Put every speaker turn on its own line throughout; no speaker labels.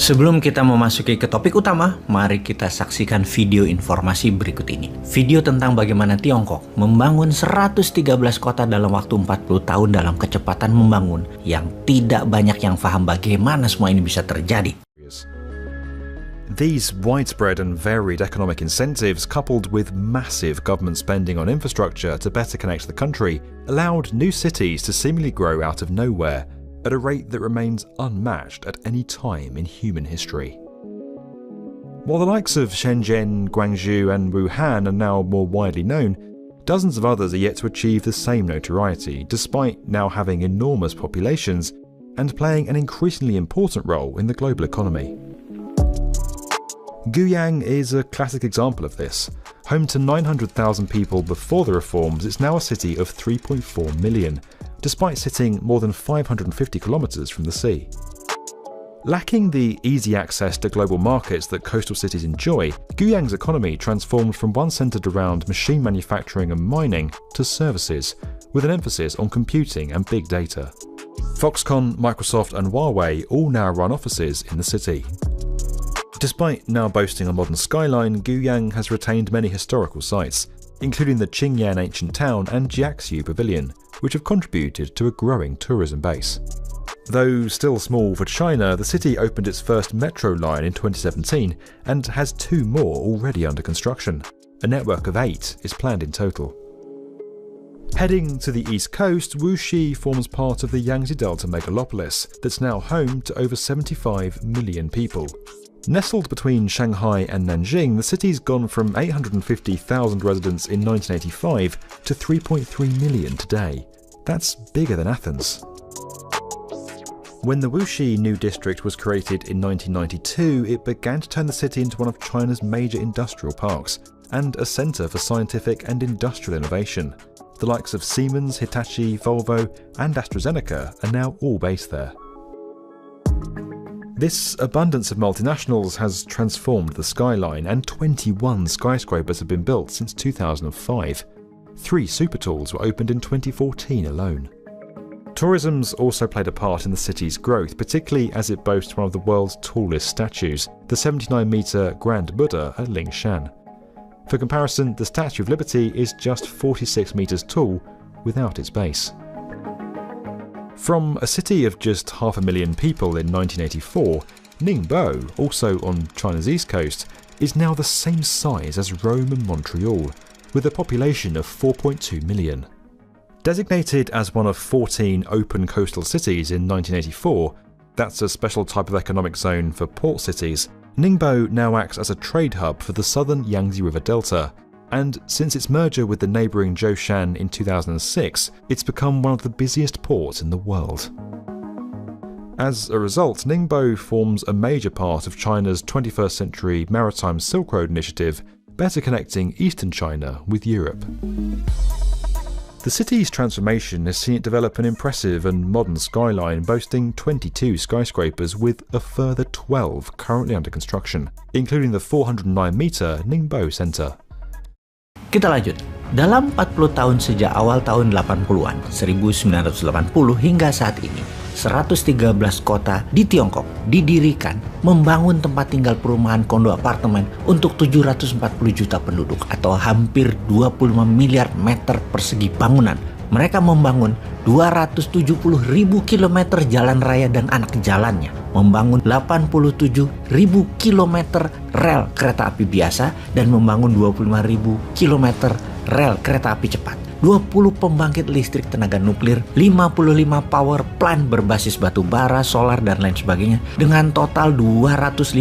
Sebelum kita memasuki ke topik utama, mari kita saksikan video informasi berikut ini. Video tentang bagaimana Tiongkok membangun 113 kota dalam waktu 40 tahun dalam kecepatan membangun yang tidak banyak yang paham bagaimana semua ini bisa terjadi.
These widespread and varied economic incentives, coupled with massive government spending on infrastructure to better connect the country, allowed new cities to seemingly grow out of nowhere at a rate that remains unmatched at any time in human history. While the likes of Shenzhen, Guangzhou and Wuhan are now more widely known, dozens of others are yet to achieve the same notoriety, despite now having enormous populations and playing an increasingly important role in the global economy. Guiyang is a classic example of this. Home to 900,000 people before the reforms, it's now a city of 3.4 million, despite sitting more than 550 kilometers from the sea. Lacking the easy access to global markets that coastal cities enjoy, Guiyang's economy transformed from one centered around machine manufacturing and mining to services, with an emphasis on computing and big data. Foxconn, Microsoft and Huawei all now run offices in the city. Despite now boasting a modern skyline, Guiyang has retained many historical sites, including the Qingyan ancient town and Jiaxiu Pavilion, which have contributed to a growing tourism base. Though still small for China, the city opened its first metro line in 2017 and has 2 more already under construction. A network of 8 is planned in total. Heading to the east coast, Wuxi forms part of the Yangtze Delta megalopolis that's now home to over 75 million people. Nestled between Shanghai and Nanjing, the city's gone from 850,000 residents in 1985 to 3.3 million today. That's bigger than Athens. When the Wuxi New District was created in 1992, it began to turn the city into one of China's major industrial parks and a centre for scientific and industrial innovation. The likes of Siemens, Hitachi, Volvo and AstraZeneca are now all based there. This abundance of multinationals has transformed the skyline, and 21 skyscrapers have been built since 2005. 3 supertalls were opened in 2014 alone. Tourism's also played a part in the city's growth, particularly as it boasts one of the world's tallest statues, the 79-metre Grand Buddha at Lingshan. For comparison, the Statue of Liberty is just 46 metres tall without its base. From a city of just 500,000 people in 1984, Ningbo, also on China's east coast, is now the same size as Rome and Montreal, with a population of 4.2 million. Designated as one of 14 open coastal cities in 1984, that's a special type of economic zone for port cities, Ningbo now acts as a trade hub for the southern Yangtze River Delta, and since its merger with the neighbouring Zhoushan in 2006, it's become one of the busiest ports in the world. As a result, Ningbo forms a major part of China's 21st century Maritime Silk Road initiative, better connecting eastern China with Europe. The city's transformation has seen it develop an impressive and modern skyline boasting 22 skyscrapers with a further 12 currently under construction, including the 409-metre Ningbo Center.
Kita lanjut. Dalam 40 tahun sejak awal tahun 80-an, 1980 hingga saat ini, 113 kota di Tiongkok didirikan membangun tempat tinggal perumahan kondo apartemen untuk 740 juta penduduk atau hampir 25 miliar meter persegi bangunan. Mereka membangun 270.000 kilometer jalan raya dan anak jalannya, membangun 87.000 kilometer rel kereta api biasa, dan membangun 25.000 kilometer rel kereta api cepat, 20 pembangkit listrik tenaga nuklir, 55 power plant berbasis batu bara, solar, dan lain sebagainya, dengan total 250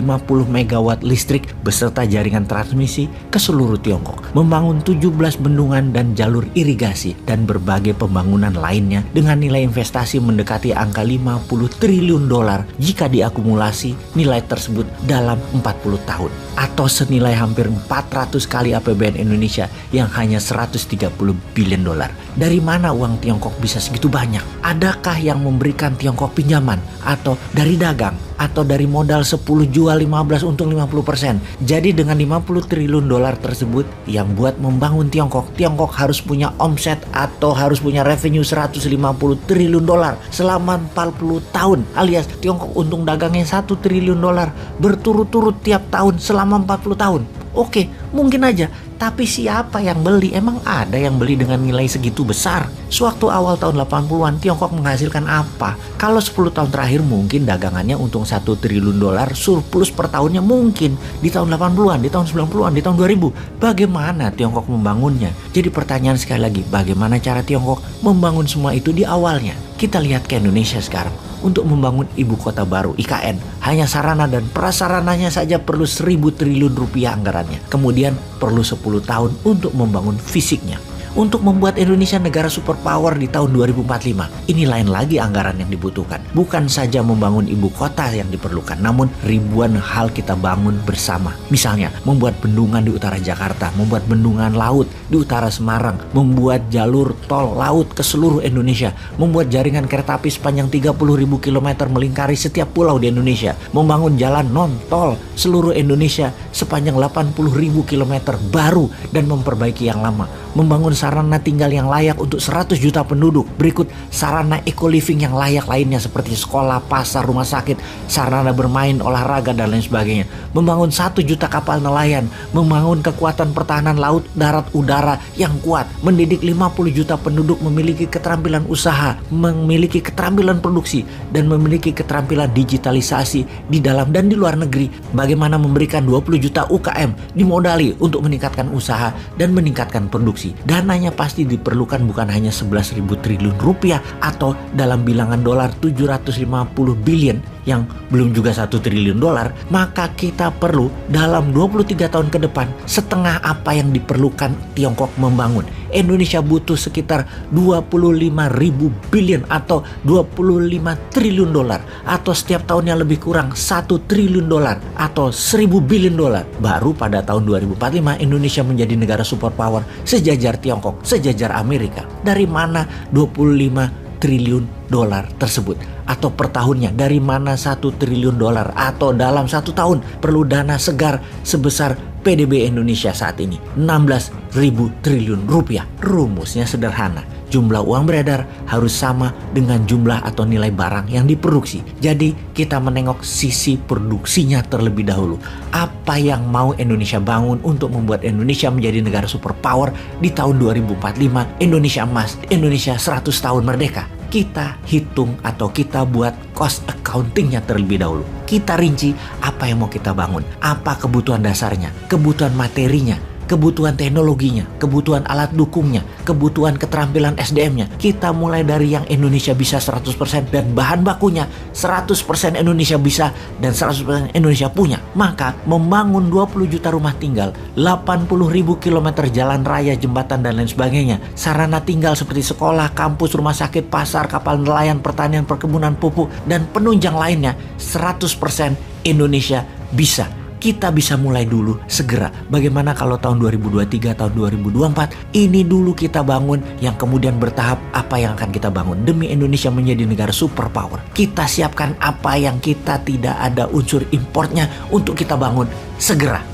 megawatt listrik beserta jaringan transmisi ke seluruh Tiongkok, membangun 17 bendungan dan jalur irigasi, dan berbagai pembangunan lainnya dengan nilai investasi mendekati angka 50 triliun dolar jika diakumulasi nilai tersebut dalam 40 tahun, atau senilai hampir 400 kali APBN Indonesia yang hanya 130 bilion billion dolar. Dari mana uang Tiongkok bisa segitu banyak? Adakah yang memberikan Tiongkok pinjaman? Atau dari dagang? Atau dari modal 10 jual 15 untung 50%? Jadi dengan 50 triliun dolar tersebut yang buat membangun Tiongkok harus punya omset atau harus punya revenue 150 triliun dolar selama 40 tahun. Alias Tiongkok untung dagangnya 1 triliun dolar berturut-turut tiap tahun selama 40 tahun. Oke, mungkin aja. Tapi siapa yang beli? Emang ada yang beli dengan nilai segitu besar? Sewaktu awal tahun 80-an, Tiongkok menghasilkan apa? Kalau 10 tahun terakhir mungkin dagangannya untung 1 triliun dolar, surplus per tahunnya mungkin. Di tahun 80-an, di tahun 90-an, di tahun 2000. Bagaimana Tiongkok membangunnya? Jadi pertanyaan sekali lagi, bagaimana cara Tiongkok membangun semua itu di awalnya? Kita lihat ke Indonesia sekarang. Untuk membangun ibu kota baru, IKN, hanya sarana dan prasarananya saja perlu 1.000 triliun rupiah anggarannya. Kemudian perlu 10 tahun untuk membangun fisiknya. Untuk membuat Indonesia negara superpower di tahun 2045, ini lain lagi anggaran yang dibutuhkan. Bukan saja membangun ibu kota yang diperlukan, namun ribuan hal kita bangun bersama. Misalnya, membuat bendungan di utara Jakarta, membuat bendungan laut di utara Semarang, membuat jalur tol laut ke seluruh Indonesia, membuat jaringan kereta api sepanjang 30.000 km melingkari setiap pulau di Indonesia, membangun jalan non-tol seluruh Indonesia sepanjang 80.000 km baru dan memperbaiki yang lama, membangun sarana tinggal yang layak untuk 100 juta penduduk. Berikut sarana eco-living yang layak lainnya seperti sekolah, pasar, rumah sakit, sarana bermain, olahraga, dan lain sebagainya. Membangun 1 juta kapal nelayan, membangun kekuatan pertahanan laut, darat, udara yang kuat, mendidik 50 juta penduduk memiliki keterampilan usaha, memiliki keterampilan produksi, dan memiliki keterampilan digitalisasi di dalam dan di luar negeri. Bagaimana memberikan 20 juta UKM dimodali untuk meningkatkan usaha dan meningkatkan produksi. Dananya pasti diperlukan bukan hanya 11.000 triliun rupiah atau dalam bilangan dolar 750 billion yang belum juga 1 triliun dolar, maka kita perlu dalam 23 tahun ke depan setengah apa yang diperlukan Tiongkok membangun. Indonesia butuh sekitar 25.000 billion atau 25 triliun dolar atau setiap tahunnya lebih kurang 1 triliun dolar atau 1.000 billion dolar. Baru pada tahun 2045 Indonesia menjadi negara superpower sejajar Tiongkok, sejajar Amerika. Dari mana 25 triliun dolar tersebut? Atau per tahunnya dari mana 1 triliun dolar? Atau dalam 1 tahun perlu dana segar sebesar PDB Indonesia saat ini 16.000 triliun rupiah. Rumusnya sederhana. Jumlah uang beredar harus sama dengan jumlah atau nilai barang yang diproduksi. Jadi kita menengok sisi produksinya terlebih dahulu. Apa yang mau Indonesia bangun untuk membuat Indonesia menjadi negara superpower di tahun 2045, Indonesia emas, Indonesia 100 tahun merdeka. Kita hitung atau kita buat cost accountingnya terlebih dahulu. Kita rinci apa yang mau kita bangun, apa kebutuhan dasarnya, kebutuhan materinya, kebutuhan teknologinya, kebutuhan alat dukungnya, kebutuhan keterampilan SDM-nya. Kita mulai dari yang Indonesia bisa 100% dan bahan bakunya 100% Indonesia bisa dan 100% Indonesia punya. Maka membangun 20 juta rumah tinggal, 80.000 kilometer jalan raya, jembatan, dan lain sebagainya, sarana tinggal seperti sekolah, kampus, rumah sakit, pasar, kapal nelayan, pertanian, perkebunan, pupuk, dan penunjang lainnya, 100% Indonesia bisa. Kita bisa mulai dulu segera. Bagaimana kalau tahun 2023, tahun 2024 ini dulu kita bangun, yang kemudian bertahap apa yang akan kita bangun demi Indonesia menjadi negara superpower. Kita siapkan apa yang kita tidak ada unsur importnya untuk kita bangun segera.